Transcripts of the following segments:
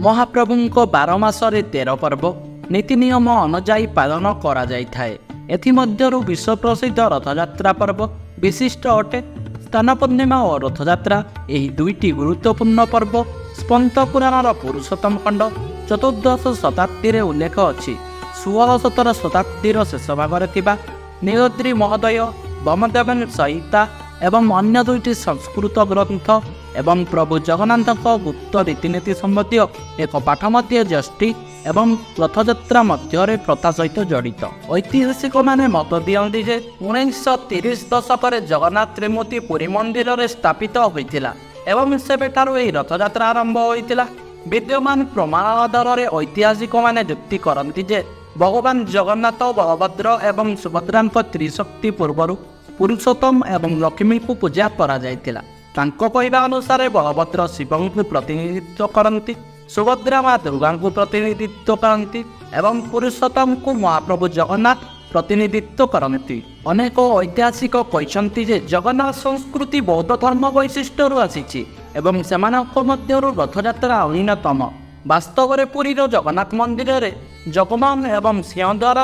महाप्रभुंक 12 मासरे 13 पर्व नीति नियम अनुजाई पालन करा जाइथाए। एथिमध्यरु विश्व प्रसिद्ध रथयात्रा पर्व विशिष्ट अटे। स्नान पूर्णिमा और रथयात्रा एही दुईटी गुरुत्वपूर्ण पर्व स्पंत पुराणर पुरुषोत्तम खंड चतुर्दश शताब्दी रे उल्लेख अछि। 16-17 शताब्दीर शेष भागरे थिबा नीलद्री महोदय बमदेवन संहिता एवं अन्य दुईटी संस्कृत ग्रंथ एवं प्रभु जगन्नाथ गुप्त रीतिनीति संबंधी एक पाठ मध्य ज्येष्ठी एवं रथयात्रा मध्य प्रथा सहित जड़ित। ऐतिहासिक माने मत दियंती जे 1930 दशक जगन्नाथ त्रिमूर्ति पुरी मंदिर में स्थापित होइतिला एवं सेबेठारु एही रथयात्रा आरंभ होइतिला। विद्यमान प्रमाण आधार ऐतिहासिक माने युक्ति करती जे भगवान जगन्नाथ बलभद्र एवं सुभद्रा त्रिशक्ति पूर्वर पुरुषोत्तम एवं लक्ष्मी को पूजा करा जायतिला। तांको कहवा अनुसार बलभद्र शिव को प्रतिनिधित्व करती, सुभद्रा माँ दुर्गा को प्रतिनिधित्व करती एवं पुरुषोत्तम को महाप्रभु जगन्नाथ प्रतिनिधित्व करती। अनेक ऐतिहासिक कहते जे जगन्नाथ संस्कृति बौद्ध धर्म वैशिष्ट्य आसी एवं सेमानक मध्यरु रथयात्रा अन्यतम। वास्तव में पुरी जगन्नाथ मंदिर रे जगमोहन एवं सिंहद्वार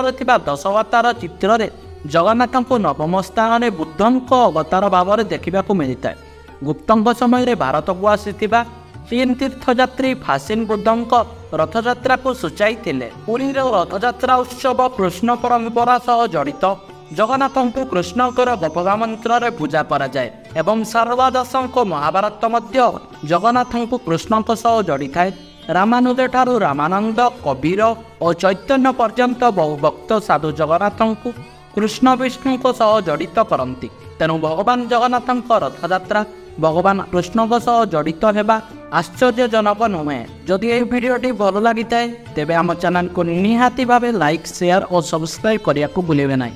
दशवतार चित्र रे जगन्नाथ को नवम स्थान में बुद्धंक अवतार भाव में देखा मिलता है। गुप्तंक समय भारत को आसीथिबा चीन तीर्थयात्री फासिन बुद्धंक रथयात्रा को सूचाई थिले। पुरी रथयात्रा उत्सव कृष्ण परंपरा सह जड़ित। जगन्नाथ को कृष्णकर गोपगा मंत्र पूजा करा जाए एवं शारदा दास महाभारत मध्य जगन्नाथ को कृष्ण सह जड़ी थाए। रामानुज ठारू रामानंद कबीर और चैतन्य पर्यंत बहु भक्त साधु जगन्नाथ को कृष्ण विष्णु सह जड़ित करती। तेणु भगवान जगन्नाथ रथयात्रा भगवान कृष्ण सह जड़ित होगा आश्चर्यजनक नुहे। जदि यह भिडियोटी भल लगी थाए तेबे आम चैनल को निहाती भावे लाइक शेयर और सब्सक्राइब करने को भूलिए नहीं।